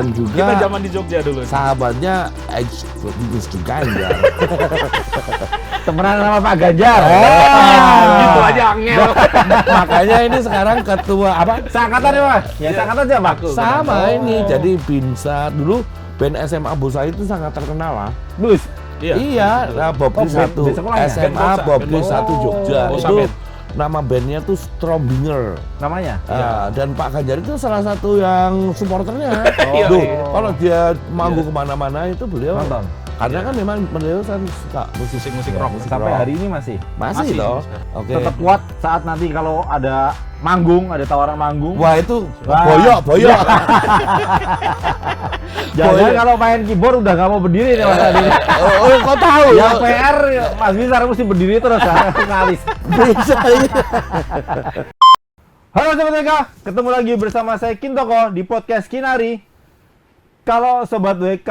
dan juga Kita zaman di Jogja dulu. sahabatnya Gus Ganjar. Temenan sama Pak Ganjar. Gitu aja angel. Makanya ini sekarang ketua apa? Seangkatan ya Mas? Ya seangkatan aja Pak. Sama ini jadi Binsar dulu band SMA Bosa itu sangat terkenal lah. Bus. Iya, nah Bobri band- satu band sekolahnya? SMA Band Bosa, Bobri band satu Jogja Bosa itu band. nama bandnya tuh Strombinger. Namanya? Dan Pak Ganjar itu salah satu yang supporternya. Iya, Duh, iya. kalau dia manggung kemana-mana itu beliau Nonton. karena kan memang beliau kan suka Musik rock. Sampai hari ini masih. masih Masih. loh. Oke. Tetap kuat saat nanti kalau ada manggung, ada tawaran manggung. Wah itu Wah. boyok. Jangan kalau main keyboard udah nggak mau berdiri nih Mas Adi. Oh, kau tahu Ya ya? PR Mas Bizar mesti berdiri terus ngalis. Bisa iya. Halo Sobat WK, ketemu lagi bersama saya Kintoko di podcast Kinari. Kalau Sobat WK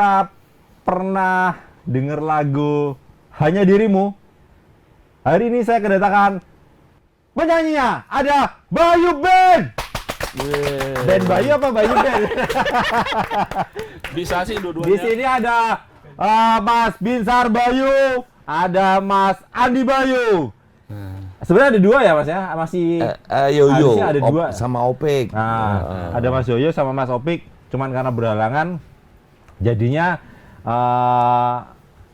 pernah denger lagu Hanya Dirimu, hari ini saya kedatangan penyanyinya, ada Bayu Band. Band Bayu apa Bayu Band? Bisa sih dua-duanya. Di sini ada Mas Binsar Bayu, ada Mas Andi Bayu. Sebenarnya ada dua ya Mas ya, masih Yoyo harusnya ada dua. sama Opik. Nah, ada Mas Yoyo sama Mas Opik, cuman karena berhalangan jadinya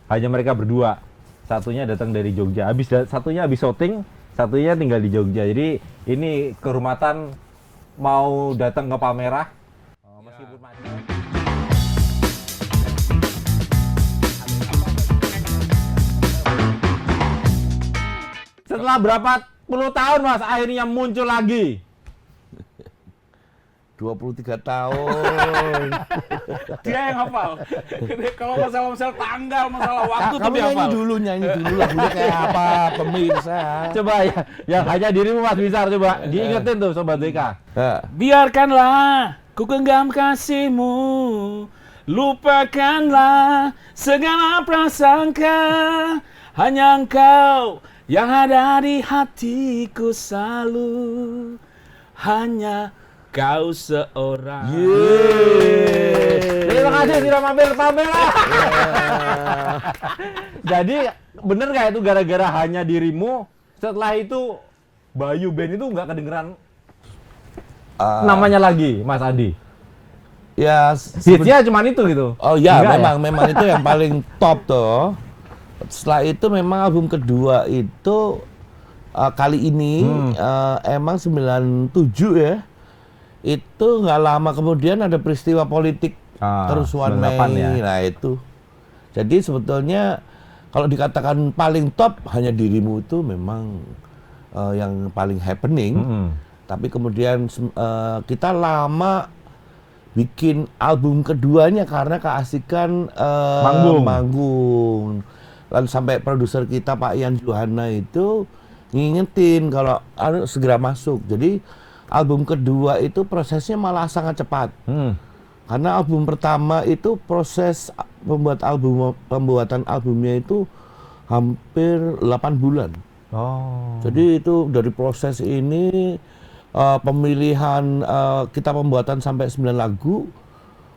hanya mereka berdua. Satunya datang dari Jogja, satunya habis syuting, satunya tinggal di Jogja. Jadi ini kehormatan mau datang ke Palmerah. Meskipun macet. Setelah berapa puluh tahun Mas akhirnya muncul lagi? 23 tahun. Dia yang hafal. Kalau masalah tanggal, masalah waktu tuh Kamu dia hafal. nyanyi dulu lagunya kayak apa pemirsa. Coba ya, yang hanya dirimu Mas Bizar coba diingetin tuh Sobat WK. Biarkanlah ku genggam kasihmu, lupakanlah segala prasangka, hanya engkau yang ada di hatiku selalu, hanya kau seorang. Terima kasih sudah mampir ke Palmerah. Jadi bener nggak itu gara-gara hanya dirimu? Setelah itu Bayu Band itu nggak kedengeran namanya lagi, Mas Adi. Ya Hitsnya cuma itu gitu. Oh ya, Enggak ya? memang itu yang paling top tuh. Setelah itu memang album kedua itu kali ini emang 97 ya. Itu nggak lama kemudian ada peristiwa politik kerusuhan 98 Mei. ya. Nah itu. Jadi sebetulnya kalau dikatakan paling top hanya dirimu itu memang yang paling happening. Tapi kemudian kita lama bikin album keduanya karena keasikan manggung. Lalu sampai produser kita Pak Ian Johana itu ngingetin kalau harus segera masuk. Jadi album kedua itu prosesnya malah sangat cepat. Karena album pertama itu proses pembuatan albumnya itu hampir 8 bulan. Jadi itu dari proses ini pemilihan kita pembuatan sampai 9 lagu,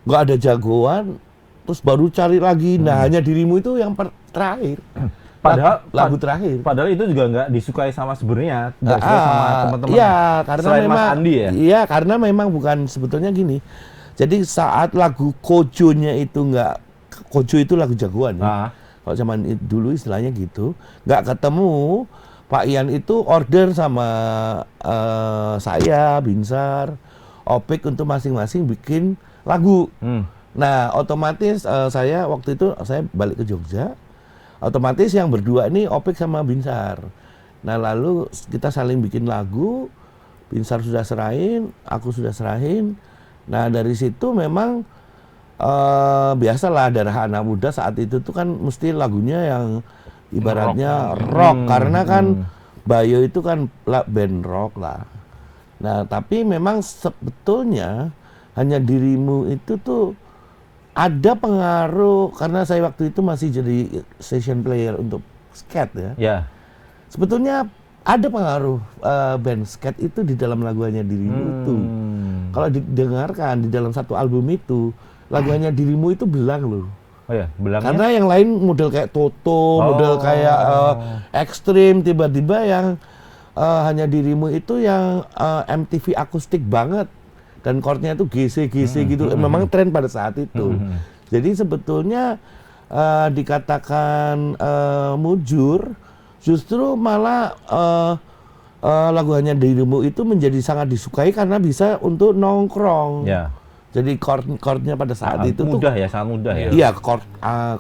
nggak ada jagoan, terus baru cari lagi. Nah, hanya dirimu itu yang terakhir. Padahal lagu terakhir. Padahal itu juga nggak disukai sama sebenarnya, nggak disukai sama teman-teman. Iya, karena selain memang Mas Andi ya. Iya, karena memang bukan sebetulnya gini. Jadi saat lagu Kojonya itu nggak, Kojo itu lagu jagoan ya. Kalau zaman dulu istilahnya gitu, nggak ketemu. Pak Ian itu order sama saya, Binsar, Opik untuk masing-masing bikin lagu. Nah, otomatis saya waktu itu saya balik ke Jogja. Otomatis yang berdua ini Opik sama Binsar. Nah, lalu kita saling bikin lagu. Binsar sudah serahin, aku sudah serahin. Nah, dari situ memang biasalah darah anak muda saat itu tuh kan mesti lagunya yang ibaratnya rock. Karena kan Bayu itu kan band rock lah. Nah, tapi memang sebetulnya hanya dirimu itu tuh ada pengaruh karena saya waktu itu masih jadi session player untuk skate ya. Ya. Sebetulnya ada pengaruh band skate itu di dalam lagu Hanya Dirimu itu. Kalau didengarkan di dalam satu album itu lagu Hanya Dirimu itu belang loh. Oh ya, belangnya. Karena yang lain model kayak Toto, model kayak ekstrim, tiba-tiba yang Hanya Dirimu itu yang MTV akustik banget dan chordnya itu GC gitu. Memang tren pada saat itu. Jadi sebetulnya dikatakan mujur, justru malah lagu Hanya Dirimu itu menjadi sangat disukai karena bisa untuk nongkrong. Ya. Jadi chordnya pada saat itu mudah tuh ya, sangat mudah ya. iya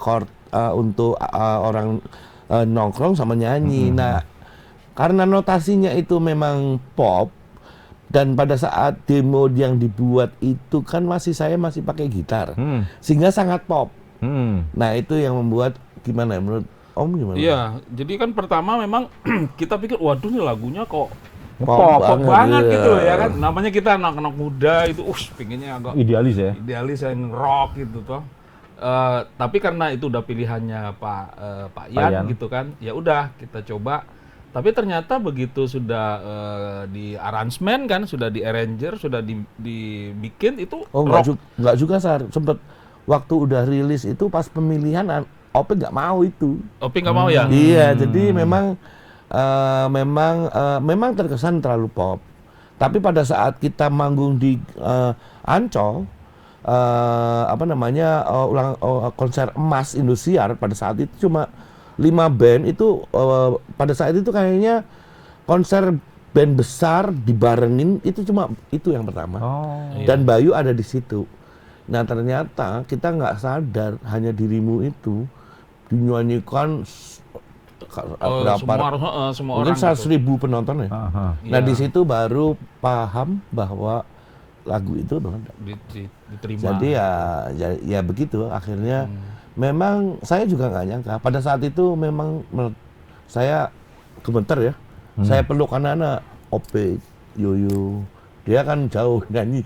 chord untuk orang nongkrong sama nyanyi. Nah, karena notasinya itu memang pop dan pada saat demo yang dibuat itu kan saya masih pakai gitar, sehingga sangat pop. Nah, itu yang membuat gimana menurut Om gimana? Iya, jadi kan pertama memang kita pikir, waduh nih lagunya kok Pop banget iya. gitu loh ya kan. Namanya kita anak-anak muda itu, pengennya agak Idealis ya. idealis yang rock gitu toh. Tapi karena itu udah pilihannya Pak Yan gitu kan, ya udah kita coba. Tapi ternyata begitu sudah di arrangement kan, sudah di arranger, sudah dibikin itu rock. Enggak juga sempet waktu udah rilis itu pas pemilihan Ope nggak mau itu. Opi nggak mau ya? Iya, jadi memang terkesan terlalu pop. Tapi pada saat kita manggung di Ancol, konser emas Indosiar pada saat itu cuma 5 band itu pada saat itu kayaknya konser band besar dibarengin itu cuma itu yang pertama. Dan Bayu ada di situ. Nah ternyata kita nggak sadar Hanya Dirimu itu dinyanyikan semua mungkin orang 100.000 penonton ya. Nah di situ baru paham bahwa lagu itu diterima. Jadi ya begitu akhirnya. Memang saya juga nggak nyangka pada saat itu memang saya gemeter ya. Saya peluk anak-anak Ope, Yoyo, dia kan jauh nyanyi.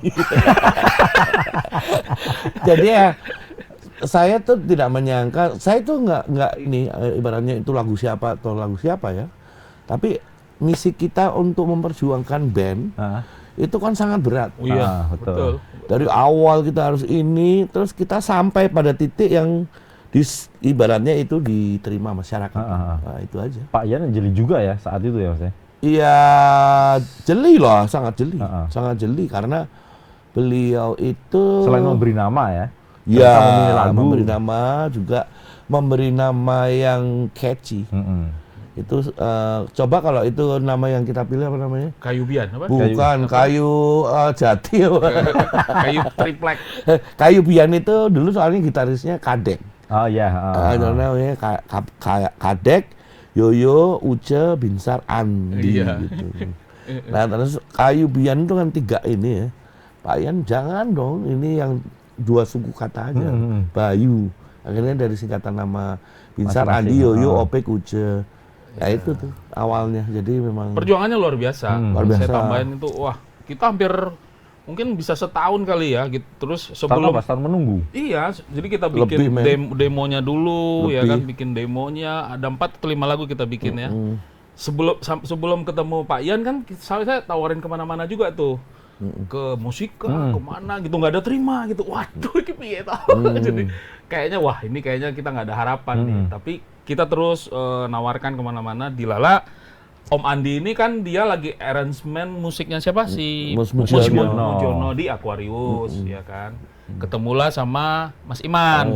Jadi ya saya tuh tidak menyangka, saya tuh nggak ini ibaratnya itu lagu siapa atau lagu siapa ya. Tapi misi kita untuk memperjuangkan band itu kan sangat berat. Oh iya, betul. Dari awal kita harus ini, terus kita sampai pada titik yang ibaratnya itu diterima masyarakat. Nah, itu aja. Pak Yan jeli juga ya saat itu ya Mas ya? Iya, jeli loh, sangat jeli. Sangat jeli karena beliau itu selain memberi nama ya. Ya, memberi nama juga memberi nama yang catchy. Itu coba kalau itu nama yang kita pilih apa namanya? Kayu Bian apa? Bukan, kayu jati. Kayu triplek. Kayu Bian itu dulu soalnya gitarisnya Kadek. Oh iya. Namanya Kadek, Yoyo, Uce, Binsar, Andi gitu. Nah terus Kayu Bian itu kan 3 ini ya. Pak Yan jangan dong, ini yang 2 suku kata aja. Bayu. Akhirnya dari singkatan nama Binsar, Andi, Yoyo, Opek, Uce. Ya itu tuh awalnya. Jadi memang perjuangannya luar biasa. Luar biasa. Saya tambahin itu, wah kita hampir mungkin bisa setahun kali ya. Gitu. Terus sebelum tahun menunggu. Iya, jadi kita bikin demonya dulu, ya kan, bikin demonya. Ada 4 atau 5 lagu kita bikin ya. Sebelum ketemu Pak Yan kan, saya tawarin kemana-mana juga tuh. Ke musika, kemana gitu, nggak ada terima gitu. Waduh, ini piye tahu. Jadi kayaknya wah ini kayaknya kita nggak ada harapan nih. Tapi kita terus nawarkan kemana-mana. Dilala Om Andi ini kan dia lagi arrangement musiknya siapa sih? Mujono di Aquarius, ya kan. Ketemulah sama Mas Iman.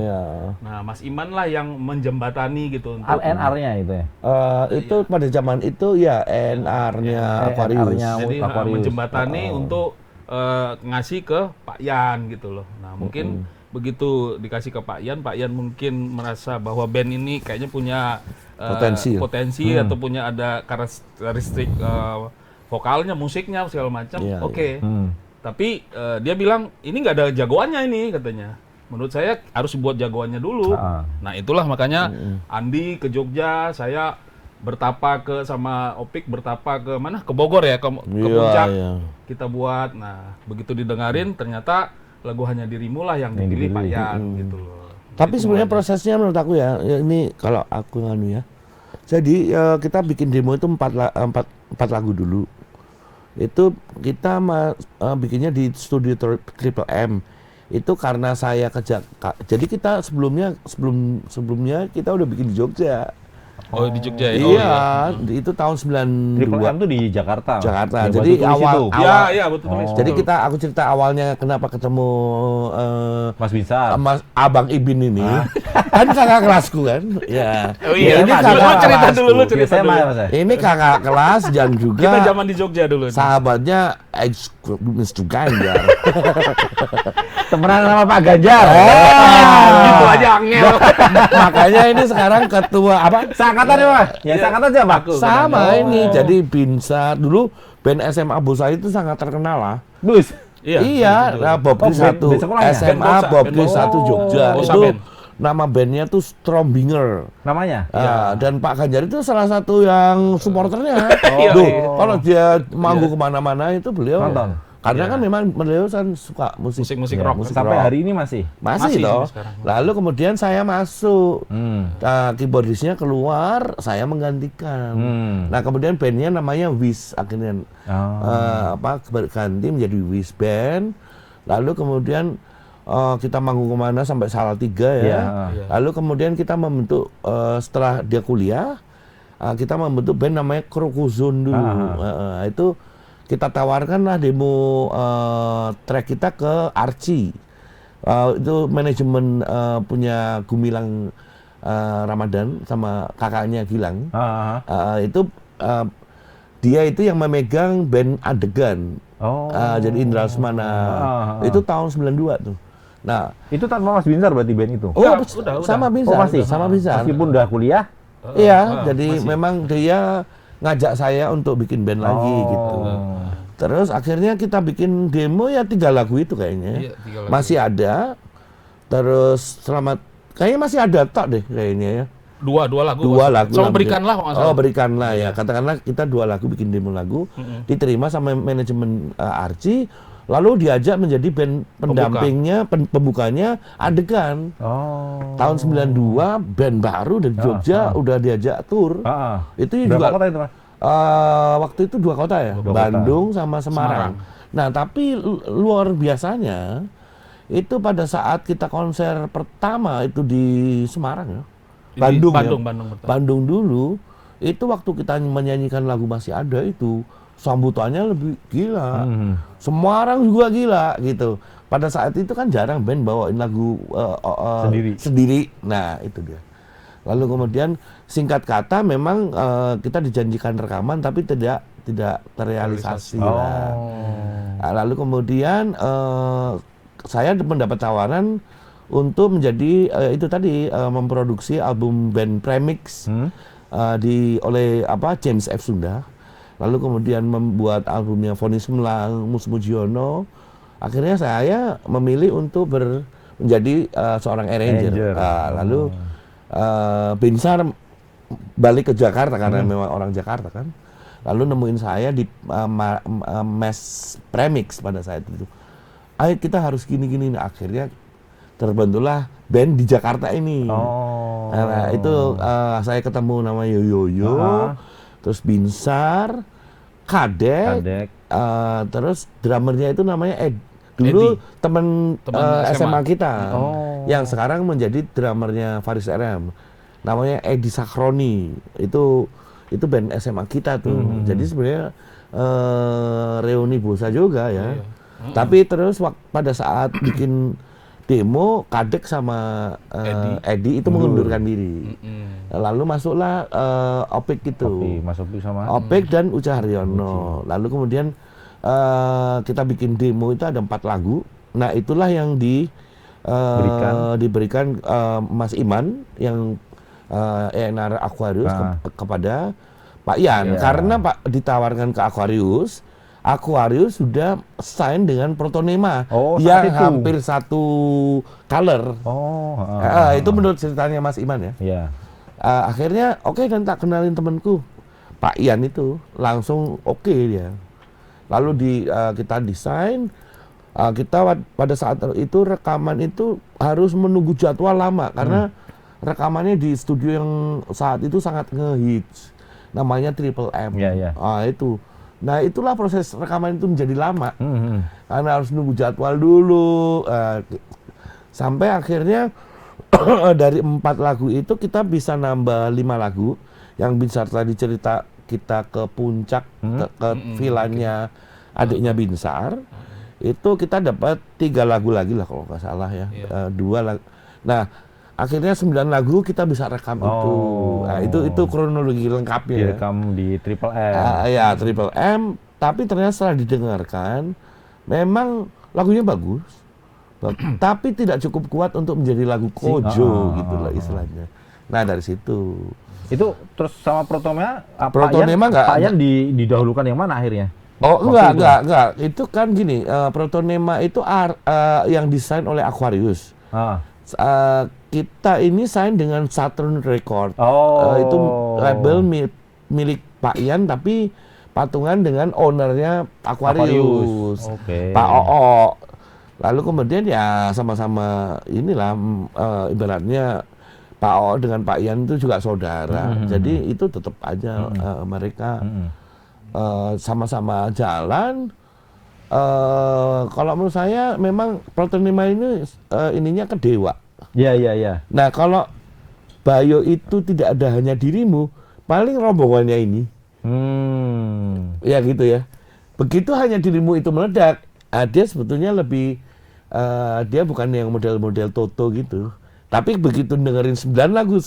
Nah, Mas Iman lah yang menjembatani gitu untuk NR-nya itu ya. Itu pada zaman itu ya NR-nya Aquarius. Jadi menjembatani untuk ngasih ke Pak Yan gitu loh. Nah, mungkin begitu dikasih ke Pak Yan mungkin merasa bahwa band ini kayaknya punya potensi atau punya ada karakteristik vokalnya, musiknya segala macam. Oke. Tapi dia bilang ini nggak ada jagoannya ini katanya. Menurut saya harus buat jagoannya dulu. Nah itulah makanya Andi ke Jogja, saya bertapa sama Opik bertapa ke mana? Ke Bogor ya, ke Puncak. Kita buat. Nah begitu didengarin ternyata lagu Hanya Dirimu lah yang dipilih Pak Yan gitu loh. Tapi sebenarnya prosesnya menurut aku ya ini kalau aku nganu ya. Jadi kita bikin demo itu 4 lagu dulu. Itu kita bikinnya di studio Triple M. itu karena saya jadi kita sebelumnya kita udah bikin di Jogja. Oh, di Jogja ya? Iya, itu tahun 92. Triple M tuh di Jakarta. Jakarta. Yang Jadi Batu Tulis itu. Iya, betul. Jadi aku cerita awalnya kenapa ketemu Mas Binsar. Mas Abang Ibin ini. Kan kakak kelasku kan. Ya. Oh iya, ini Mas, kakak lu cerita kelasku. dulu, lu cerita SMA dulu. ya, Mas ya? Ini kakak kelas dan juga Kita zaman di Jogja dulu. sahabatnya Mr. Ganjar. Temenan sama Pak Ganjar. Gitu aja angel. Makanya ini sekarang ketua apa? Seangkatan ya, Pak? Ya, seangkatan aja, Pak. Sama ini. Jadi Binsar dulu band SMA Bosa itu sangat terkenal lah. Bus. Iya, nah, Bob Oh, Kris band- 1 band sekolahnya? SMA Band Bob Bosa, Kris band 1 Jogja. Bosa Itu band. nama bandnya tuh Strombinger. Namanya? Dan Pak Ganjar itu salah satu yang supporternya. Iya, Duh, iya. kalau dia manggung kemana-mana itu beliau Nonton. karena kan memang beliau kan suka Musik-musik Ya, rock. sampai hari ini masih. masih Masih toh. sampai sekarang. Lalu kemudian saya masuk. Hmm. Nah, keyboardisnya keluar, saya menggantikan. Nah, kemudian bandnya namanya Wish akhirnya ganti menjadi Wish Band. Lalu kemudian kita manggung kemana sampai Salatiga ya. Iya. Lalu kemudian kita membentuk setelah dia kuliah, kita membentuk band namanya Krokozone dulu. Itu kita tawarkan lah demo track kita ke Archie. Itu manajemen punya Gumilang Ramadan sama kakaknya Gilang. Itu dia itu yang memegang band Adegan. Jadi Indra Lesmana. Itu tahun 92 tuh. Nah, Itu tanpa Mas Binsar berarti band itu? Ya, udah. sama bisa. Oh, masih? Sama bisa. Meskipun udah kuliah? Iya, jadi memang dia ngajak saya untuk bikin band lagi gitu. Terus akhirnya kita bikin demo ya 3 lagu itu kayaknya. Iya, 3 lagu. Masih ada. Terus kayaknya masih ada tok deh kayaknya ya. Dua lagu. Dua lagu. Sama lah Berikanlah kok nggak salah. Berikanlah ya. Katakanlah kita 2 lagu bikin demo lagu, diterima sama manajemen Archie, lalu diajak menjadi band pendampingnya, pembukanya Adegan. Tahun 92 band baru dari Jogja udah diajak tur. Itu juga Berapa kota itu, Mas? waktu itu 2 kota ya, 2 kota. Bandung sama Semarang. Nah, tapi luar biasanya itu pada saat kita konser pertama itu di Semarang ya. Bandung ya. Betul. Bandung dulu itu waktu kita menyanyikan lagu Masih Ada itu sambutannya lebih gila. Semua orang juga gila gitu. Pada saat itu kan jarang band bawain lagu sendiri. Nah, itu dia. Lalu kemudian singkat kata memang kita dijanjikan rekaman tapi tidak terrealisasi. Nah, lalu kemudian saya mendapat tawaran untuk menjadi itu tadi memproduksi album band Premix oleh James F. Sunda. Lalu kemudian membuat albumnya Foni Semelang, Mus Mujiono. Akhirnya saya memilih untuk menjadi seorang arranger. Lalu Binsar balik ke Jakarta karena memang orang Jakarta kan. Lalu nemuin saya di Mes Premix pada saat itu. Ayo kita harus gini-gini. Nah, akhirnya terbentuklah band di Jakarta ini. Nah, itu saya ketemu nama Yoyoyo, terus Binsar, Kadek. Terus drummernya itu namanya dulu teman SMA kita, yang sekarang menjadi drummernya Faris RM. Namanya Edi Sakroni. Itu band SMA kita tuh. Jadi sebenarnya reuni Bosa juga ya. Tapi terus pada saat bikin demo, Kadek sama Edi itu mengundurkan diri. Lalu masuklah Opik gitu. Mas Opik sama Opik dan Uca Haryono. Lalu kemudian kita bikin demo itu ada 4 lagu. Nah, itulah yang diberikan Mas Iman yang ENR Aquarius kepada Pak Yan. Karena Pak ditawarkan ke Aquarius sudah sign dengan Protonema yang hampir satu color. Itu menurut ceritanya Mas Iman ya. Akhirnya oke, dan tak kenalin temanku Pak Yan itu langsung oke dia. Lalu kita desain, kita pada saat itu rekaman itu harus menunggu jadwal lama karena rekamannya di studio yang saat itu sangat ngehits, namanya Triple M. Itu Nah, itulah proses rekaman itu menjadi lama. Karena harus nunggu jadwal dulu. Sampai akhirnya dari 4 lagu itu kita bisa nambah 5 lagu. Yang Binsar tadi cerita kita ke puncak, ke villanya adiknya Binsar. Itu kita dapat 3 lagu lagi lah kalau nggak salah ya. 2 lagu. Nah, akhirnya 9 lagu kita bisa rekam itu. Nah, itu kronologi lengkapnya. Direkam di Triple M. Ya, Triple M. Tapi ternyata setelah didengarkan, memang lagunya bagus. Tapi tidak cukup kuat untuk menjadi lagu Kojo gitu lah istilahnya. Nah, dari situ. Itu terus sama Protonema, Protonema Pak Yan didahulukan yang mana akhirnya? Oh, enggak. Itu kan gini, Protonema itu yang desain oleh Aquarius. Kita ini sign dengan Saturn Record. Itu label milik Pak Yan tapi patungan dengan ownernya Aquarius. Pak Oo. Lalu kemudian ya sama-sama inilah ibaratnya Pak Oo dengan Pak Yan itu juga saudara. Jadi itu tetap aja mereka sama-sama jalan. Kalau menurut saya memang Protonema ini ininya ke dewa. Iya. Nah, kalau Bayo itu tidak ada hanya dirimu, paling rombongannya ini. Ya gitu ya. Begitu hanya dirimu itu meledak, dia sebetulnya lebih dia bukan yang model-model Toto gitu. Tapi begitu dengerin 9 lagu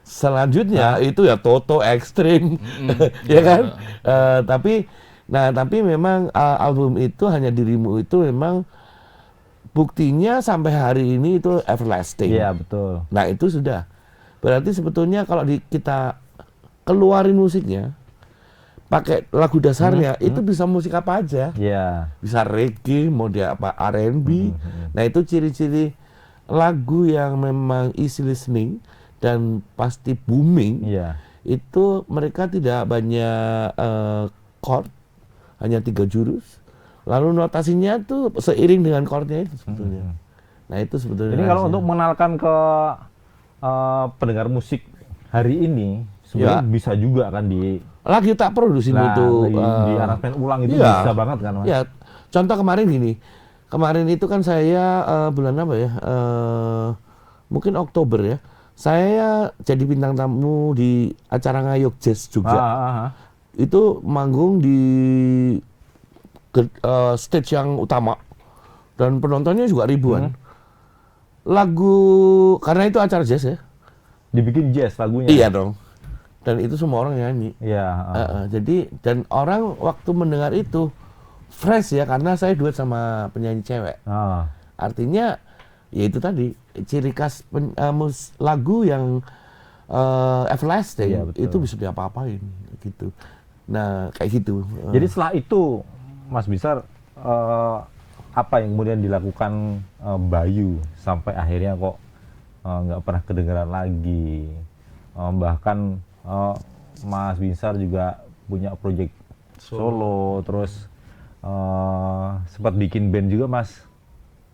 selanjutnya itu ya Toto ekstrim. Ya kan? Tapi memang album itu hanya dirimu itu memang buktinya sampai hari ini itu everlasting. Iya, betul. Nah, itu sudah. Berarti sebetulnya kalau kita keluarin musiknya pakai lagu dasarnya itu bisa musik apa aja. Iya. Bisa reggae, mau dia apa R&B. Nah, itu ciri-ciri lagu yang memang easy listening dan pasti booming. Iya. Itu mereka tidak banyak chord, hanya 3 jurus. Lalu notasinya tuh seiring dengan chordnya itu sebetulnya. Nah, itu sebetulnya. Ini kalau untuk mengenalkan ke pendengar musik hari ini sebenarnya bisa juga kan lagi tak produksi itu di aransemen ulang itu bisa banget kan, Mas? Ya, contoh kemarin gini. Kemarin itu kan saya bulan apa ya? Mungkin Oktober ya. Saya jadi bintang tamu di acara Ngayog Jazz juga. Itu manggung di stage yang utama dan penontonnya juga ribuan. Karena itu acara jazz ya. Dibikin jazz lagunya. Iya dong. Dan itu semua orang nyanyi. Iya. Jadi dan orang waktu mendengar itu fresh ya karena saya duet sama penyanyi cewek. Artinya ya itu tadi ciri khas lagu yang everlasting itu bisa diapa-apain gitu. Nah, kayak gitu. Jadi setelah itu Mas Binsar apa yang kemudian dilakukan Bayu sampai akhirnya kok nggak pernah kedengeran lagi. Bahkan Mas Binsar juga punya proyek solo, terus sempat bikin band juga Mas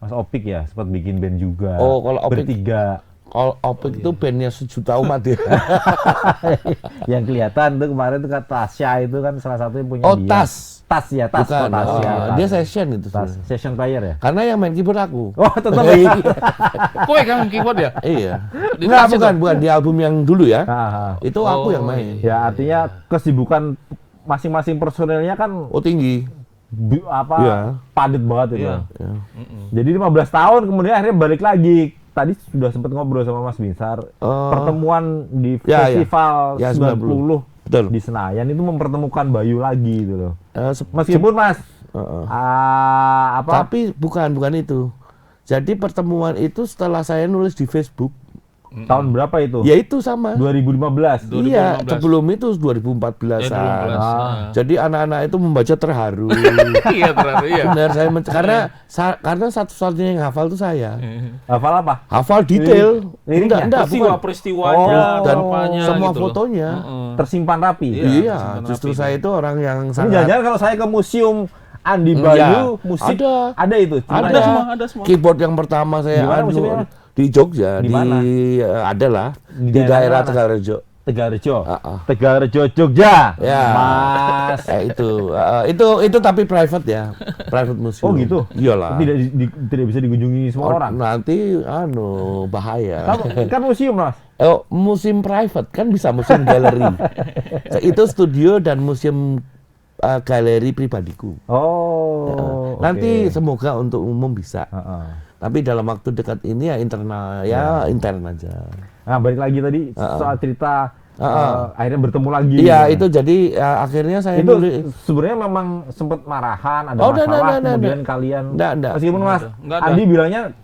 Opik ya, sempat bikin band juga. Oh, kalau Opik bertiga. Kalau Opik itu bandnya sejuta umat ya. Yang kelihatan tuh kemarin tuh kata Tasya itu kan salah satunya punya dia. Tas. Tas ya, Tas. Bukan. Tasya. Dia session itu. Tas. Session player ya? Karena yang main keyboard aku. Oh, tetap lagi. Kowe kan keyboard ya? Iya. Enggak, bukan di album yang dulu ya. Itu aku yang main. Ya, artinya kesibukan masing-masing personelnya kan tinggi. Padat banget itu. Jadi 15 tahun kemudian akhirnya balik lagi. Tadi sudah sempat ngobrol sama Mas Binsar. Pertemuan di festival 90 betul. Di Senayan itu mempertemukan Bayu lagi gitu loh. Meskipun Mas tapi bukan itu. Jadi pertemuan itu setelah saya nulis di Facebook. Tahun berapa itu? Ya itu sama. 2015. Iya, sebelum itu 2014. Jadi anak-anak itu membaca terharu. Iya, terharu ya. Benar, karena satu-satunya yang hafal itu saya. Hafal apa? Hafal detail. Enggak, peristiwanya dan apanya semua gitu fotonya tersimpan rapi. Iya, justru saya itu orang yang sangat. Jangan-jangan kalau saya ke museum Andi Bayu musik ada itu. Ada semua. Keyboard yang pertama saya di Jogja, ada lah di daerah Tegalrejo. Tegalrejo. Tegalrejo Jogja. Ya. Mas. Itu tapi private ya. Private museum. Oh gitu. Iyalah. Tidak bisa dikunjungi semua orang. Nanti bahaya. Kan museum, Mas. Museum private kan bisa museum galeri. Itu studio dan museum galeri pribadiku. Oh. Nanti semoga untuk umum bisa. Tapi dalam waktu dekat ini ya internal intern aja. Nah, balik lagi tadi soal cerita akhirnya bertemu lagi. Iya, itu jadi akhirnya saya itu sebenarnya memang sempat marahan, ada masalah, kemudian kalian meskipun Mas Andi bilangnya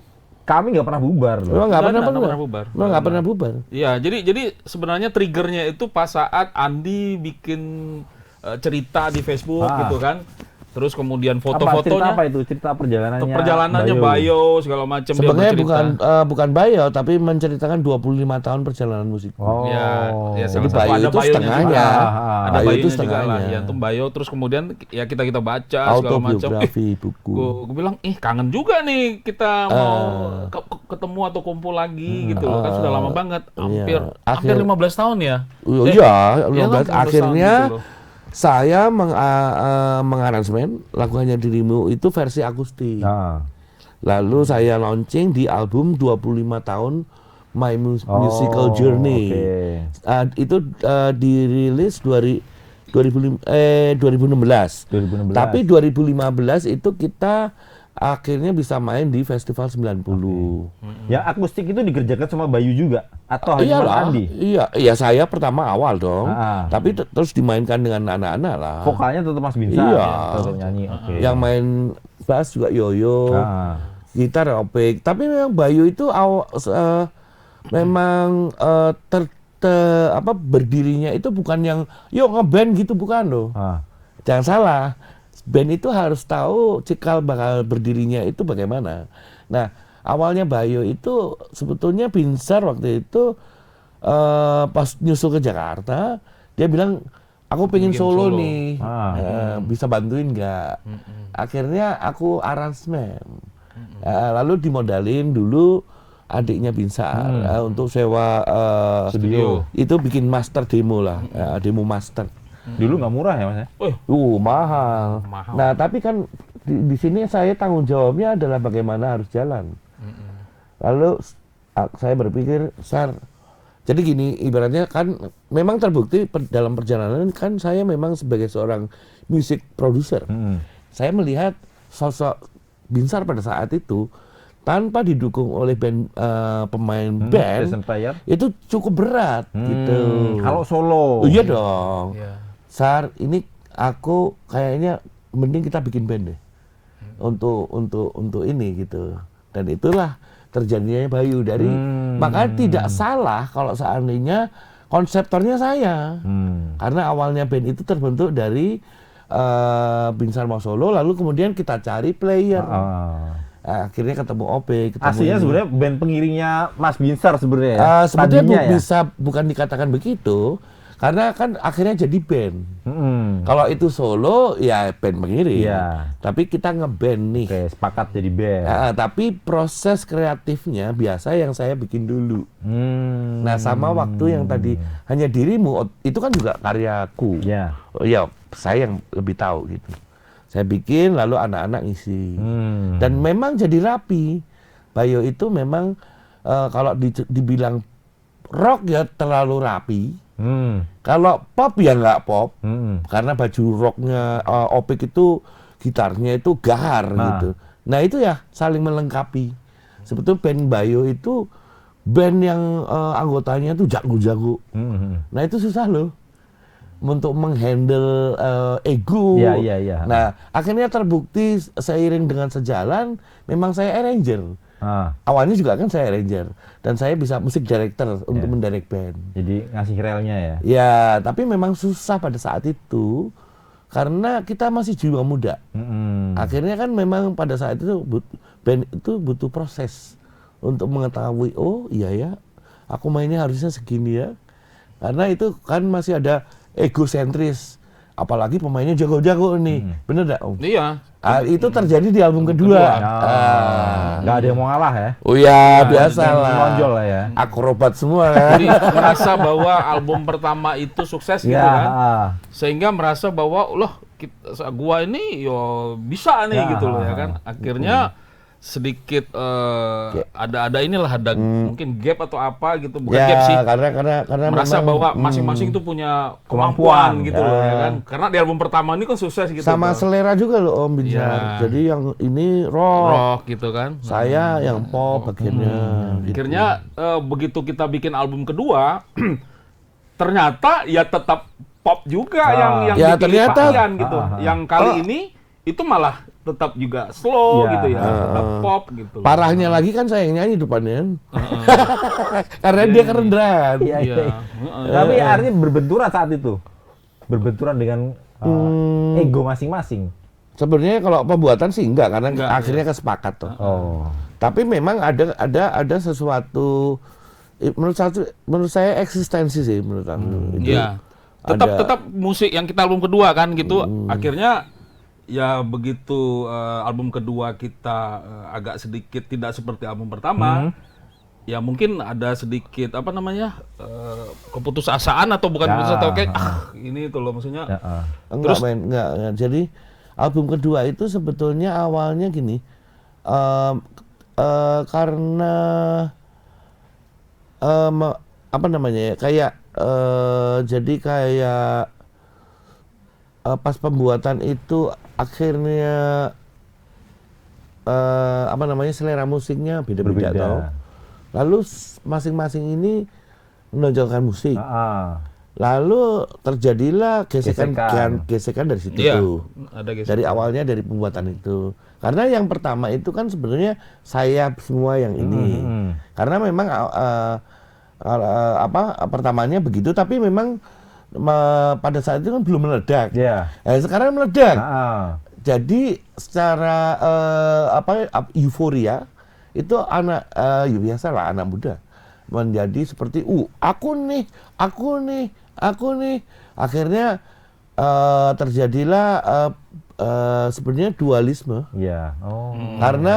kami nggak pernah bubar loh. Nggak pernah bubar. Iya, jadi sebenarnya triggernya itu pas saat Andi bikin cerita di Facebook gitu kan. Terus kemudian foto-fotonya cerita perjalanannya Bayo segala macam. Sebenarnya bukan Bayo tapi menceritakan 25 tahun perjalanan musik. Ya jadi Bayo itu setengahnya. Ada Bayo itu setengahnya. Ya untuk Bayo terus kemudian ya kita baca segala macam. Autobiografi buku. Gue bilang kangen juga nih kita mau ketemu atau kumpul lagi gitu loh kan sudah lama banget. Hampir 15 tahun ya. Iya, 15 akhirnya saya mengaransemen lagu Hanya Dirimu itu versi akustik. Lalu saya launching di album 25 tahun My Musical Journey. Itu dirilis 2016. Tapi 2015 itu kita akhirnya bisa main di Festival 90. Ya akustik itu dikerjakan sama Bayu juga atau hanya Mas Andi? Iya saya pertama awal dong. Tapi terus dimainkan dengan anak-anak lah. Vokalnya tetap Mas Binsar. Iya. Tetap nyanyi. Yang main bass juga Yoyo. Gitar Opik. Tapi memang Bayu itu memang berdirinya itu bukan yang yuk ngeband gitu, bukan loh. Jangan salah. Band itu harus tahu cikal bakal berdirinya itu bagaimana. Nah, awalnya Bayo itu sebetulnya Binsar waktu itu pas nyusul ke Jakarta, dia bilang, aku pengen solo nih, bisa bantuin nggak? Akhirnya aku aransemen. Lalu dimodalin dulu adiknya Binsar untuk sewa studio. Itu bikin master demo lah, demo master. Dulu nggak murah ya Mas ya? Mahal. Nah tapi kan di sini saya tanggung jawabnya adalah bagaimana harus jalan. Lalu saya berpikir, jadi gini ibaratnya kan memang terbukti dalam perjalanan kan saya memang sebagai seorang music producer. Saya melihat sosok Binsar pada saat itu tanpa didukung oleh pemain band itu cukup berat gitu. Kalau solo. Iya dong. Sar, ini aku kayaknya mending kita bikin band deh untuk ini gitu. Dan itulah terjadinya Bayu dari makanya tidak salah kalau seandainya konseptornya saya. Karena awalnya band itu terbentuk dari Binsar mau solo, lalu kemudian kita cari player. Akhirnya ketemu OP. Aslinya sebenarnya band pengiringnya Mas Binsar sebenarnya ya? Sebetulnya bukan dikatakan begitu. Karena kan akhirnya jadi band. Kalau itu solo, ya band pengiring. Tapi kita ngeband nih. Sepakat jadi band. Tapi proses kreatifnya biasa yang saya bikin dulu. Nah sama waktu yang tadi Hanya Dirimu, itu kan juga karyaku. Ya saya yang lebih tahu gitu. Saya bikin, lalu anak-anak ngisi. Dan memang jadi rapi. Bayo itu memang kalau dibilang rock ya terlalu rapi. Kalau pop ya nggak pop, karena baju rocknya Opik itu gitarnya itu gahar gitu. Nah itu ya saling melengkapi. Sebetulnya band Bayo itu band yang anggotanya itu jago-jago. Nah itu susah loh untuk menghandle ego. Nah akhirnya terbukti seiring dengan sejalan, memang saya arranger. Awalnya juga kan saya arranger dan saya bisa musik director untuk mendirect band. Jadi ngasih relnya ya? Ya, tapi memang susah pada saat itu karena kita masih jiwa muda. Akhirnya kan memang pada saat itu band itu butuh proses untuk mengetahui, oh iya ya, aku mainnya harusnya segini ya. Karena itu kan masih ada egosentris. apalagi pemainnya jago-jago nih. Bener nggak, Om? Iya. Itu terjadi di album kedua. Nggak ada yang mau ngalah ya. Oh ya, biasa lah. Menonjol lah ya. Akrobat semua kan. Jadi merasa bahwa album pertama itu sukses gitu kan. Sehingga merasa bahwa loh gua ini yo bisa nih gitu loh ya kan. Akhirnya sedikit ada mungkin gap atau apa gitu, bukan gap sih. Karena merasa bahwa masing-masing itu punya kemampuan gitu loh ya kan. Karena di album pertama ini kan sukses gitu. Sama selera juga loh Om Binsar. Jadi yang ini rock gitu kan. Saya yang pop bagiannya. Gitu. Akhirnya begitu kita bikin album kedua ternyata ya tetap pop juga yang dipilih Pak Ian gitu. Yang kali ini itu malah tetap juga slow gitu ya, tetap pop gitu. Parahnya lagi kan saya yang nyanyi depannya. Karena dia kerendahan. Tapi artinya berbenturan saat itu. Berbenturan dengan ego masing-masing. Sebenarnya kalau pembuatan sih enggak, karena akhirnya kesepakat tuh. Tapi memang ada sesuatu menurut saya eksistensi sih menurut aku. Iya. Tetap musik yang kita album kedua kan gitu. Akhirnya ya begitu album kedua kita agak sedikit tidak seperti album pertama, ya mungkin ada sedikit apa namanya keputusasaan atau bukan keputusasaan kayak ini itu loh maksudnya. Enggak. Jadi album kedua itu sebetulnya awalnya gini, karena apa namanya ya, kayak jadi kayak pas pembuatan itu akhirnya apa namanya selera musiknya beda-beda tau. Lalu masing-masing ini menonjolkan musik. Lalu terjadilah gesekan dari situ. Iya, ada gesekan. Dari awalnya dari pembuatan itu. Karena yang pertama itu kan sebenarnya saya semua yang ini. Karena memang pertamanya begitu, tapi memang pada saat itu kan belum meledak. Sekarang meledak. Jadi secara euforia itu biasalah anak muda menjadi seperti aku nih. Akhirnya terjadilah sebenarnya dualisme. Karena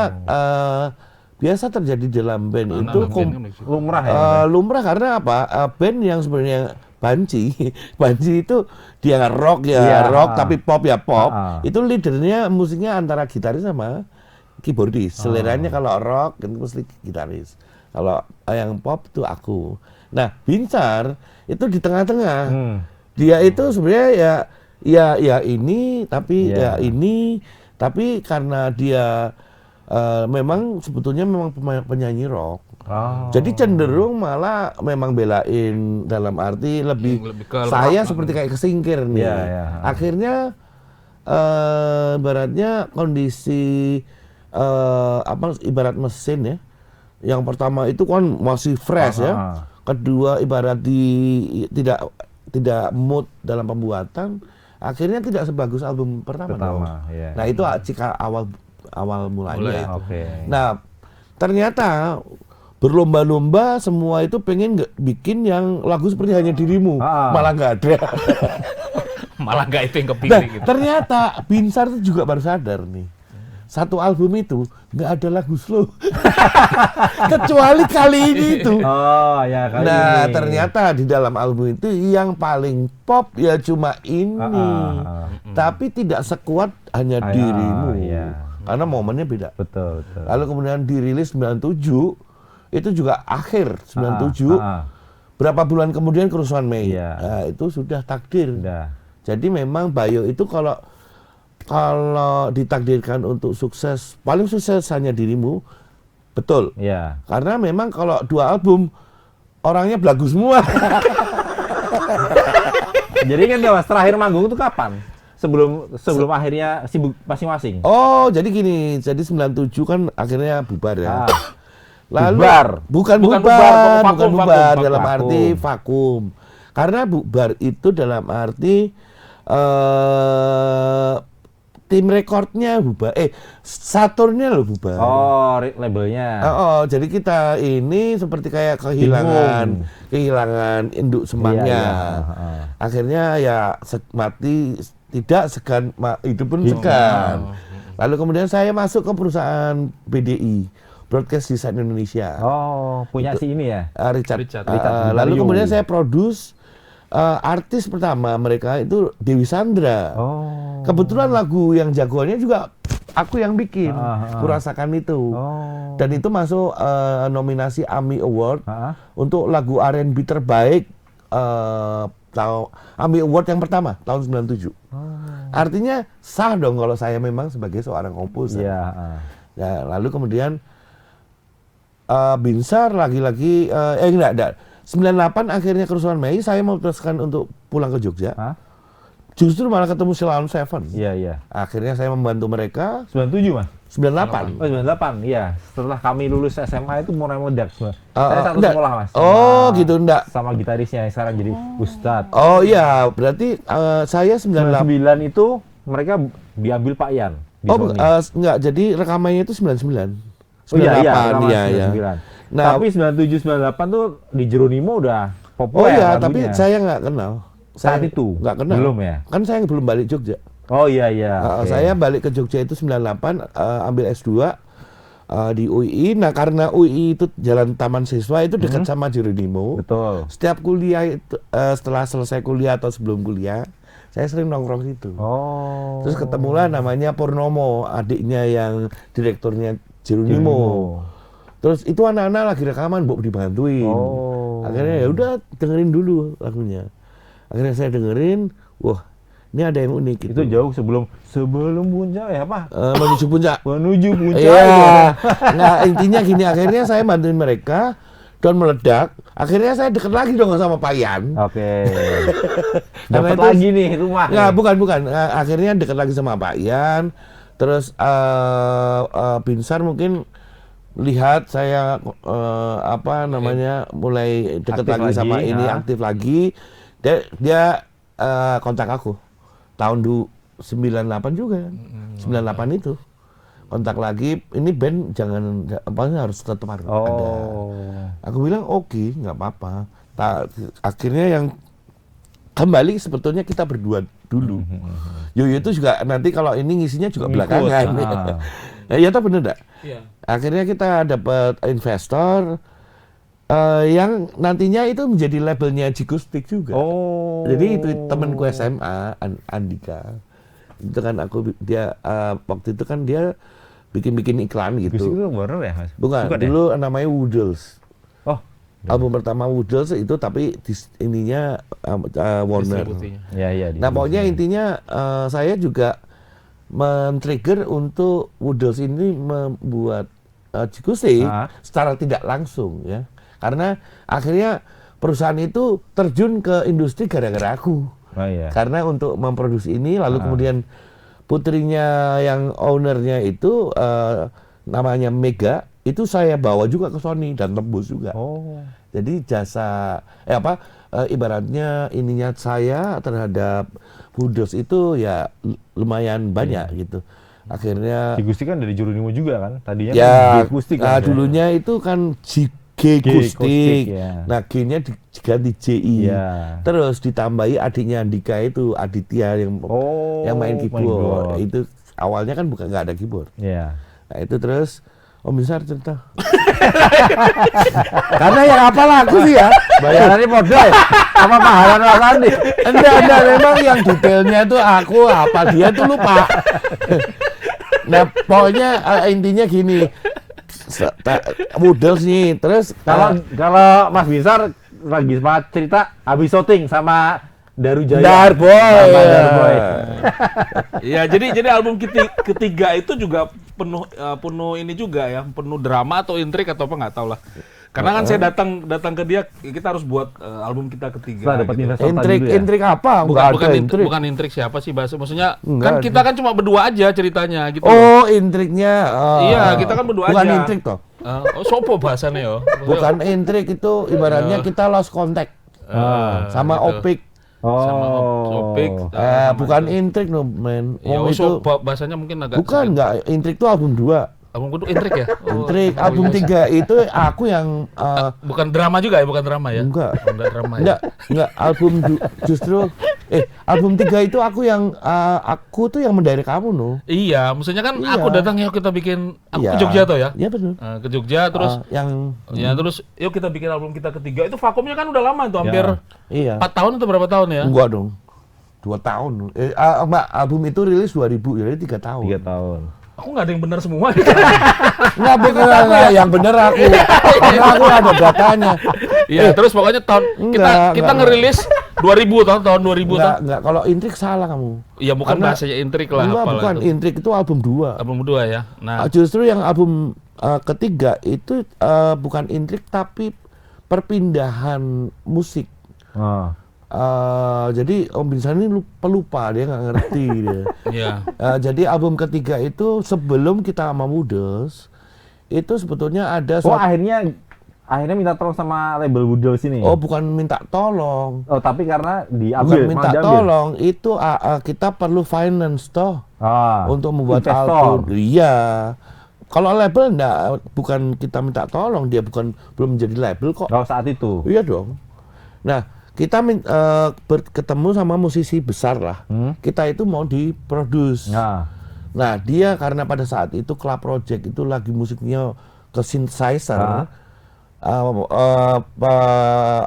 biasa terjadi dalam band itu lumrah ya. Lumrah karena apa? Band yang sebenarnya Banci itu dia rock rock tapi pop ya pop. Itu leadernya musiknya antara gitaris sama keyboardis. Seleranya kalau rock itu mesti gitaris. Kalau yang pop itu aku. Nah, Binsar itu di tengah-tengah. Dia itu sebenarnya ya ini tapi tapi karena dia memang sebetulnya memang penyanyi rock. Jadi cenderung malah memang belain dalam arti lebih saya seperti kayak kesingkir nih. Akhirnya ibaratnya kondisi ibarat mesin ya. Yang pertama itu kan masih fresh ya. Kedua ibarat tidak mood dalam pembuatan, akhirnya tidak sebagus album pertama. Nah, itu jika awal mulanya. Nah, ternyata berlomba-lomba semua itu pengen bikin yang lagu seperti Hanya Dirimu, malah nggak ada. Malah nggak itu yang kepilih gitu. Ternyata Binsar itu juga baru sadar nih, satu album itu nggak ada lagu slow, kecuali kali ini itu. Ternyata di dalam album itu yang paling pop ya cuma ini, tapi tidak sekuat Hanya Dirimu. Karena momennya beda. Betul. Lalu kemudian dirilis 97. Itu juga akhir 97. Berapa bulan kemudian kerusuhan Mei. Nah, itu sudah takdir. Jadi memang Bayo itu kalau ditakdirkan untuk sukses, paling sukses Hanya Dirimu, betul. Karena memang kalau 2 album orangnya belagu semua. Jadi kan Mas terakhir manggung itu kapan? Sebelum akhirnya sibuk masing-masing. Oh, jadi gini. Jadi 97 kan akhirnya bubar ya. Lalu bukan bubar dalam arti vakum. Karena bubar itu dalam arti tim rekornya bubar, Saturnnya loh bubar. Oh, labelnya. Jadi kita ini seperti kayak kehilangan induk semangnya. Akhirnya ya mati tidak segan, hidup pun segan. Lalu kemudian saya masuk ke perusahaan BDI, Broadcast Design Indonesia. Oh, punya si ini ya? Richard. Richard Lalu Mario. kemudian saya produce artis pertama mereka itu Dewi Sandra. Oh. Kebetulan lagu yang jagoannya juga aku yang bikin, Kurasakan itu. Oh. Dan itu masuk nominasi AMI Award untuk lagu R&B terbaik AMI Award yang pertama tahun 97. Artinya sah dong kalau saya memang sebagai seorang komposer. Ya, lalu kemudian Binsar lagi-lagi enggak. 98 akhirnya kerusuhan Mei, saya memutuskan untuk pulang ke Jogja. Justru malah ketemu Sheila on Seven. Iya. Akhirnya saya membantu mereka. 97 Mas? 98. Oh 98, iya. Setelah kami lulus SMA itu mulai meledak semua. Saya satu enggak. sekolah Mas. Gitu enggak. Sama gitarisnya yang sekarang jadi Ustadz. Oh iya, berarti saya 98. 99 itu mereka diambil Pak Yan. Enggak, jadi rekamannya itu 99. 98, Oh iya. Nah, tapi 97 98 tuh di Jeronimo udah populer. Oh iya, lagunya. tapi saya nggak kenal. Saat itu nggak kenal. belum ya? Kan saya belum balik Jogja. Oh iya. Okay. Saya balik ke Jogja itu 98, ambil S2 di UI. Nah, karena UI itu jalan Taman Siswa itu dekat sama Jeronimo. Betul. Setiap kuliah itu setelah selesai kuliah atau sebelum kuliah, saya sering nongkrong situ. Oh. Terus ketemulah namanya Purnomo, adiknya yang direkturnya Jeronimo. Terus itu anak-anak lagi rekaman, Bob dibantuin. Akhirnya ya udah dengerin dulu lagunya. Akhirnya saya dengerin, wah ini ada yang unik. Gitu. Itu jauh sebelum puncak ya apa? Menuju puncak. Menuju puncak. Iya. Nah intinya gini, akhirnya saya bantuin mereka dan meledak. Akhirnya saya deket lagi dong sama Pak Yan. Oke. Dapat lagi nih rumah. Nggak, bukan. Akhirnya deket lagi sama Pak Yan. Terus Binsar mungkin lihat saya mulai deket Aktif lagi sama ini, aktif lagi. Dia kontak aku tahun 98 juga. 98 itu kontak lagi, ini band jangan harus tetap ada. Aku bilang oke, nggak apa-apa. Akhirnya yang kembali sebetulnya kita berdua dulu. Yoyo itu juga nanti kalau ini ngisinya juga belakangan. Ya itu bener enggak? Iya. Akhirnya kita dapat investor yang nantinya itu menjadi labelnya Jikustik juga. Jadi itu temanku SMA, Andika. Itu kan dia waktu itu kan dia bikin iklan gitu. Jikustik itu Warner ya, Mas? Bukan dulu namanya Woodles. Album Iya. pertama Woodles itu tapi ininya Warner. Iya. Nah pokoknya intinya saya juga men-trigger untuk Woodles ini membuat Jikustik secara tidak langsung ya. Karena akhirnya perusahaan itu terjun ke industri gara-gara aku. Karena untuk memproduksi ini lalu kemudian putrinya yang ownernya itu namanya Mega, itu saya bawa juga ke Sony dan tembus juga. Jadi jasa ibaratnya ininya saya terhadap Woodles itu ya lumayan banyak gitu. Akhirnya Jikustik kan dari Jeronimo juga kan? Tadinya ya, kan Jikustik kan. dulunya itu kan Kustik. Ya. Nah, G-nya diganti JI. Terus ditambahi adiknya Andika itu, Aditya yang main keyboard. Itu awalnya kan nggak ada keyboard. Nah, itu terus Om Binsar cerita. Karena yang apalah aku sih ya. Bayarannya modal ya. Sama mahalan Mas Andi. Enggak, memang yang detailnya itu aku apa dia tuh lupa. Nah, pokoknya intinya gini. Woodles nih, terus kalau Mas Binsar lagi cerita habis syuting sama Darboy. Iya, jadi album ketiga itu juga penuh ini juga ya, penuh drama atau intrik atau apa nggak tahu lah. Karena kan saya datang ke dia, kita harus buat album kita ketiga. Setelah dapat investor intrik apa? Bukan intrik siapa sih bahasa? Maksudnya kan kita kan cuma berdua aja ceritanya gitu. Oh, intriknya. Iya, kita kan berdua bukan aja. Bukan intrik toh. Sopo bahasanya yo. Bukan intrik itu ibaratnya kita lost contact. Sama Opik. sama Opik. Bukan Intrik no men. Ya, Itu bahasanya mungkin agak bukan enggak, Intrik itu album 2. Album kedua Intrik ya? Intrik, album 3 itu aku yang bukan drama juga ya, bukan drama ya? enggak. Enggak drama ya. Enggak album justru album 3 itu aku tuh yang mendirect kamu no. Iya, maksudnya kan Iya. aku datang yuk kita bikin Iya. ke Jogja tuh ya? Iya benar. Ke Jogja terus terus yuk kita bikin album kita ketiga. Itu vakumnya kan udah lama itu hampir Iya. 4 tahun atau berapa tahun ya? Enggak dong. 2 tahun. Album itu rilis 2000, jadi 3 tahun. 3 tahun. Aku nggak ada yang benar semua. Enggak, bukan yang bener aku. Karena aku ada datanya. Iya, terus pokoknya kita ngerilis 2000 tahun 2000 Enggak, kalau Intrik salah kamu. Iya, bukan bahasanya Intrik lah. Enggak, bukan. Itu. Intrik itu album 2. Album 2 ya. Nah, Justru yang album ketiga itu bukan Intrik tapi perpindahan musik. Jadi Om Binsan ini pelupa, dia nggak ngerti dia. iya. Jadi album ketiga itu sebelum kita sama Mudes itu sebetulnya ada akhirnya minta tolong sama label Woodles ini. Oh, bukan minta tolong. Oh, tapi karena Bukan minta tolong, itu kita perlu finance toh untuk membuat investor. album. Iya. Kalau label bukan kita minta tolong, dia belum menjadi label kok. Oh, saat itu. Iya dong. Nah, kita ketemu sama musisi besar lah. Kita itu mau diproduce. Nah, dia karena pada saat itu Club Project itu lagi musiknya ke synthesizer.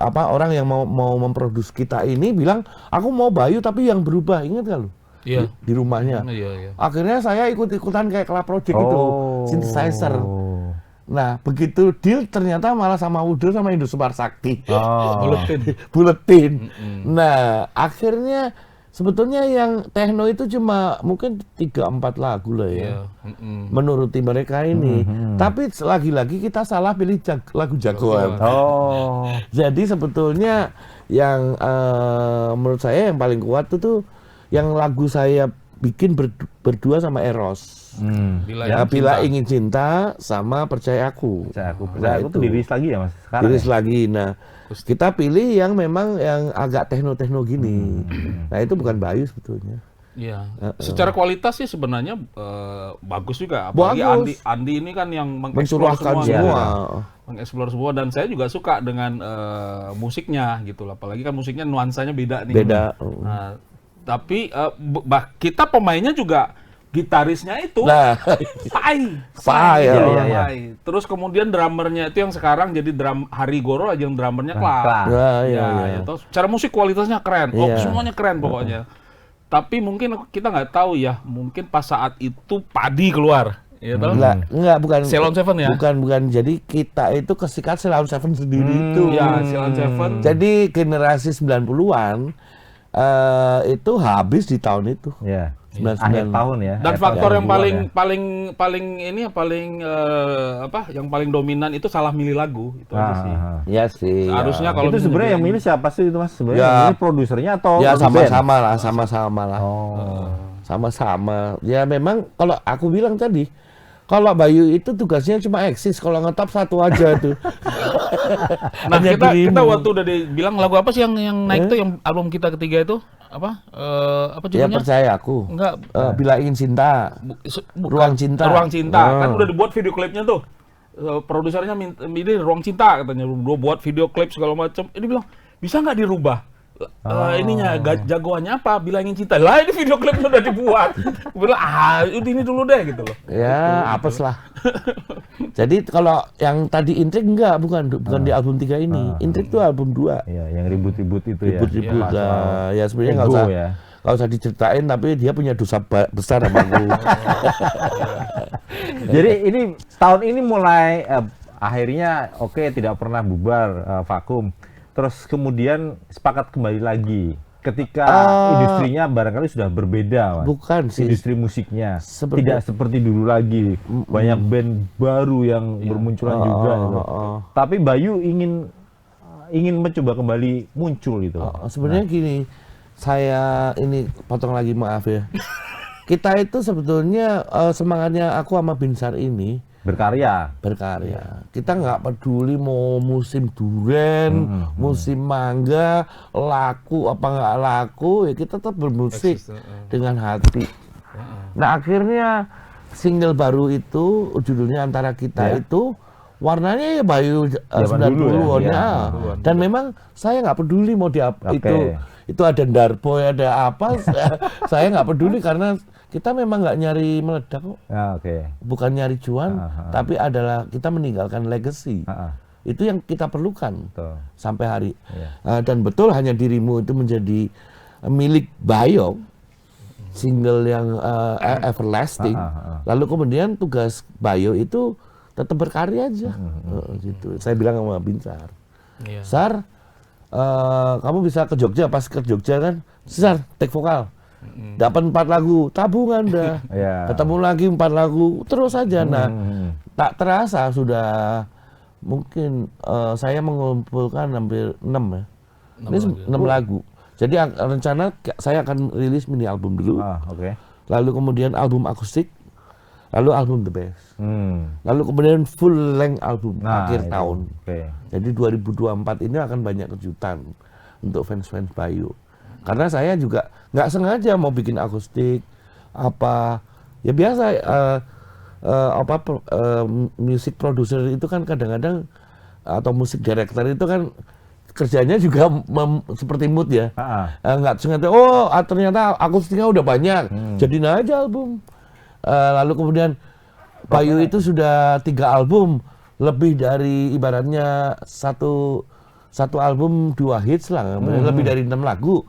Orang yang mau memproduksi kita ini bilang, aku mau Bayu tapi yang berubah. Ingat gak lu? Iya. Di rumahnya. Iya. Akhirnya saya ikut-ikutan kayak Club Project itu, synthesizer. Nah, begitu deal ternyata malah sama Wudel sama Indosmart Sakti. Buletin. Nah, akhirnya sebetulnya yang techno itu cuma mungkin 3-4 lagu lah ya. Menuruti mereka ini. Tapi lagi-lagi kita salah pilih lagu jagoan. Jadi sebetulnya yang menurut saya yang paling kuat itu yang lagu saya bikin berdua sama Eros. Bila ingin cinta sama percaya aku. Percaya aku tuh dirilis lagi ya Mas sekarang. Dirilis lagi. Nah, kita pilih yang memang yang agak tekno gini. Nah, itu bukan Bayu sebetulnya. Iya. Secara kualitas sih sebenarnya bagus juga. Apalagi Andi ini kan yang mengeksplor semua. Mengeksplor semua, dan saya juga suka dengan musiknya gitu lah. Apalagi kan musiknya nuansanya beda nih. Beda. Nah, tapi kita pemainnya juga gitarisnya itu Pai. Terus kemudian drummernya itu yang sekarang jadi Hari Goro aja yang drummernya Kla. Terus cara musik kualitasnya keren. Semuanya keren pokoknya. Tapi mungkin kita nggak tahu ya, mungkin pas saat itu Padi keluar. Ya, enggak, bukan. Ceylon Seven ya? Bukan. Jadi kita itu kesikat Ceylon Seven sendiri itu. Ya, Ceylon Seven. Jadi generasi 90-an itu habis di tahun itu. Iya. Akhir tahun ya. Dan faktor yang yang paling dominan itu salah milih lagu itu aja sih. Iya sih. Harusnya kalau itu sebenarnya yang milih siapa sih itu Mas? Sebenarnya yang milih produsernya atau ya sama-sama lah. Sama-sama. Ya memang kalau aku bilang tadi, kalau Bayu itu tugasnya cuma eksis, kalau ngetop satu aja tuh. Nah, kita waktu udah dibilang lagu apa sih yang naik tuh, yang album kita ketiga itu apa judulnya? Ya percaya aku. Enggak. Bila ingin cinta. Ruang cinta. Ruang cinta. Kan udah dibuat video klipnya tuh. Produsernya ini Ruang Cinta katanya. Udah buat video klip segala macam. Ini bilang, bisa nggak dirubah? Ininya jagoannya apa? Bila ingin cinta. Lah ini video klipnya udah dibuat. Gue bilang, ini dulu deh gitu loh. Ya, apes lah. Jadi kalau yang tadi Intrik bukan di album 3 ini. Intrik tuh album 2. Iya, yang ribut-ribut itu ya. Ribut-ribut lah. Ya sebenarnya nggak usah diceritain, tapi dia punya dosa besar sama aku. Jadi ini tahun ini mulai akhirnya tidak pernah bubar, vakum. Terus kemudian sepakat kembali lagi ketika industrinya barangkali sudah berbeda, Mas. Bukan sih. Industri musiknya tidak seperti dulu lagi. Banyak band baru yang bermunculan juga. Gitu. Tapi Bayu ingin mencoba kembali muncul gitu. Sebenarnya gini, saya ini potong lagi, maaf ya. Kita itu sebetulnya semangatnya aku sama Binsar ini berkarya. Kita nggak peduli mau musim duren, musim mangga, laku apa nggak laku, ya kita tetap bermusik dengan hati. Nah akhirnya single baru itu judulnya Antara Kita itu warnanya ya Bayu 90-an ya. Dan memang saya nggak peduli mau itu ada Darboy ada apa, saya nggak peduli karena kita memang nggak nyari meledak kok. Bukan nyari cuan, tapi adalah kita meninggalkan legacy. Itu yang kita perlukan sampai hari. Dan betul Hanya Dirimu itu menjadi milik Bayo, single yang everlasting. Lalu kemudian tugas Bayo itu tetap berkarya aja. Gitu. Saya bilang sama Binsar, Sar, kamu bisa ke Jogja, pas ke Jogja kan, Sar, take vokal. Dapat 4 lagu, tabungan dah. Ketemu lagi 4 lagu, terus aja. Nah, tak terasa sudah mungkin saya mengumpulkan hampir 6 ya. Ini 6 lagu. Jadi rencana saya akan rilis mini album dulu. Lalu kemudian album akustik, lalu album The Best. Lalu kemudian full length album akhir tahun. Jadi 2024 ini akan banyak kejutan untuk fans-fans Bayu. Karena saya juga nggak sengaja mau bikin akustik apa ya biasa music producer itu kan kadang-kadang atau musik director itu kan kerjanya juga seperti mood ya. Nggak sengaja ternyata akustiknya udah banyak jadiin aja album. Lalu kemudian Bayu itu sudah 3 album, lebih dari ibaratnya satu album 2 hits lah, lebih dari 6 lagu.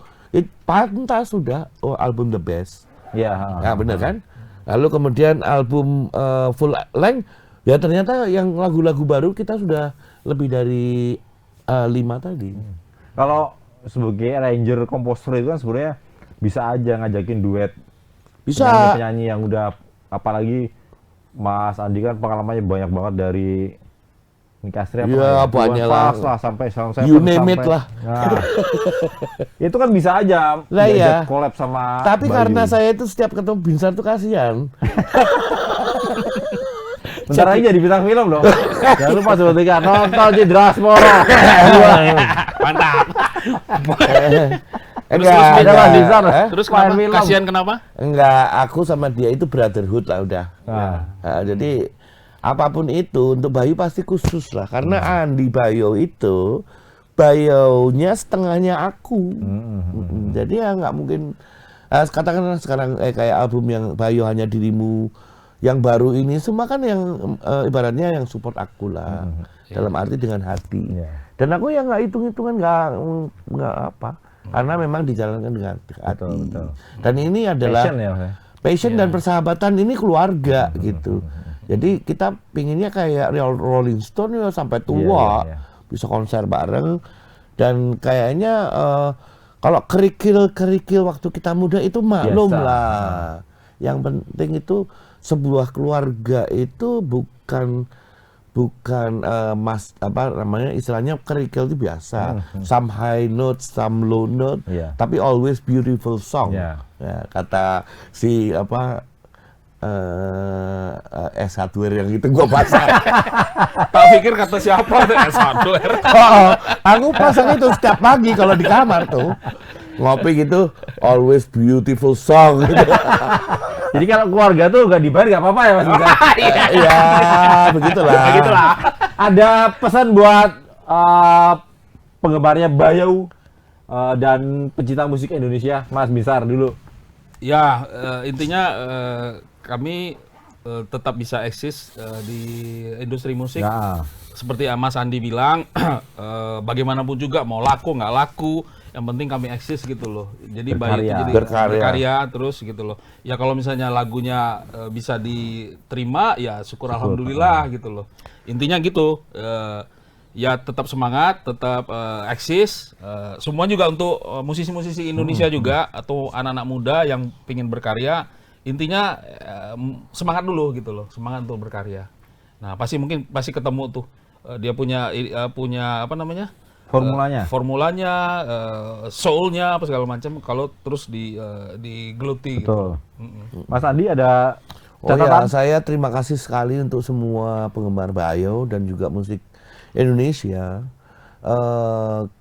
Pantas sudah album The Best. Ya benar kan? Lalu kemudian album full length, ya ternyata yang lagu-lagu baru kita sudah lebih dari 5 tadi. Kalau sebagai arranger komposer itu kan sebenarnya bisa aja ngajakin duet. Bisa. Penyanyi yang udah, apalagi Mas Andi kan pengalamannya banyak banget dari Nikastri banyak lah sampai you name it lah. Nah, itu kan bisa aja diajak collab sama tapi Bayu. Karena saya itu setiap ketemu Binsar tuh kasihan. Bentar lagi jadi bintang film dong. Jangan lupa Sobat Ika nonton di Drasmoro. Mantap. Terus kenapa? Kasihan kenapa? Enggak, aku sama dia itu brotherhood lah udah. Jadi apapun itu untuk Bayu pasti khusus lah, karena Andi Bayo itu Bayonya setengahnya aku. Jadi ya nggak mungkin. Katakanlah sekarang kayak album yang Bayo Hanya Dirimu yang baru ini semua kan yang ibaratnya yang support aku lah, dalam arti dengan hati. Dan aku yang nggak hitung-hitungan nggak apa, karena memang dijalankan dengan hati. Betul. Dan ini adalah passion dan persahabatan, ini keluarga gitu. Jadi kita pinginnya kayak Rolling Stone ya sampai tua, bisa konser bareng. Dan kayaknya kalau kerikil waktu kita muda itu maklum lah. Yang penting itu sebuah keluarga itu bukan istilahnya kerikil itu biasa. Some high note, some low note, tapi always beautiful song. Ya, kata si S Hardware yang itu gua pasang. Tak pikir kata siapa tuh S Hardware. Aku pasang itu setiap pagi kalau di kamar tuh ngopi gitu, always beautiful song gitu. Jadi kalau keluarga tuh gak dibayar gak apa-apa ya Mas Bisa? Iya, begitulah. Ada pesan buat penggemarnya Bayu dan pencinta musik Indonesia, Mas Binsar dulu. Ya, intinya kami tetap bisa eksis di industri musik. Seperti Mas Andi bilang, bagaimanapun juga mau laku nggak laku, yang penting kami eksis gitu loh. Jadi Bayu itu jadi berkarya terus gitu loh. Ya kalau misalnya lagunya bisa diterima, ya syukur alhamdulillah gitu loh. Intinya gitu. Ya tetap semangat, tetap eksis. Semua juga untuk musisi-musisi Indonesia juga atau anak-anak muda yang ingin berkarya. Intinya semangat dulu gitu loh, semangat untuk berkarya. Nah pasti ketemu tuh dia punya apa namanya? Formulanya, soulnya apa segala macam. Kalau terus digeluti. Betul. Gitu. Mas Andi ada Catatan? Saya terima kasih sekali untuk semua penggemar Bayo dan juga musik Indonesia.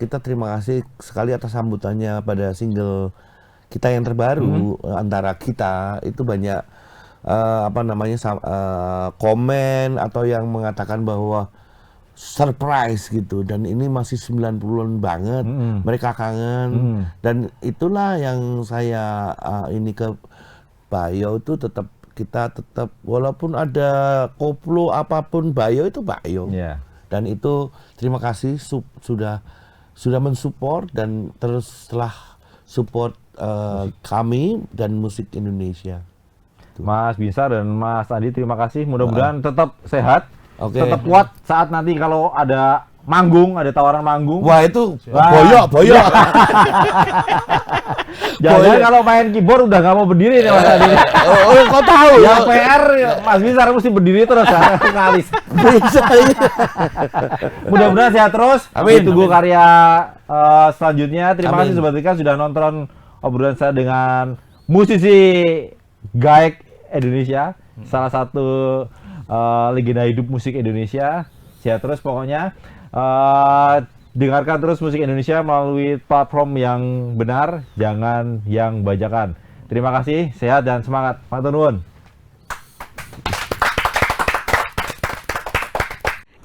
Kita terima kasih sekali atas sambutannya pada single kita yang terbaru. Antara kita itu banyak komen atau yang mengatakan bahwa surprise gitu, dan ini masih 90-an banget, mereka kangen, dan itulah yang saya ini ke Bayo itu kita tetap walaupun ada koplo apapun, Bayo itu Bayo. Dan itu terima kasih sudah mensupport dan terus telah support kami dan musik Indonesia. Mas Binsar dan Mas Andi, terima kasih. Mudah-mudahan tetap sehat, Oke. tetap kuat saat nanti kalau ada manggung, ada tawaran manggung. Wah itu Wah. boyok. Jangan kalau main keyboard udah nggak mau berdiri nih Mas Andi. Oh, kau tahu ya? Yang PR Mas Binsar mesti berdiri terus ngalis. Bisa. Mudah-mudahan sehat terus. Amin. Tunggu karya selanjutnya. Terima kasih Sobat Wika sudah nonton obrolan saya dengan musisi Gaek Indonesia, salah satu legenda hidup musik Indonesia. Sehat terus pokoknya. Dengarkan terus musik Indonesia melalui platform yang benar, jangan yang bajakan. Terima kasih, sehat dan semangat. Matur nuwun.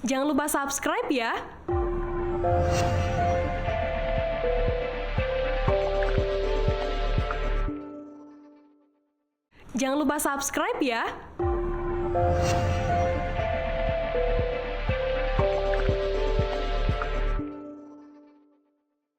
Jangan lupa subscribe ya. Jangan lupa subscribe ya.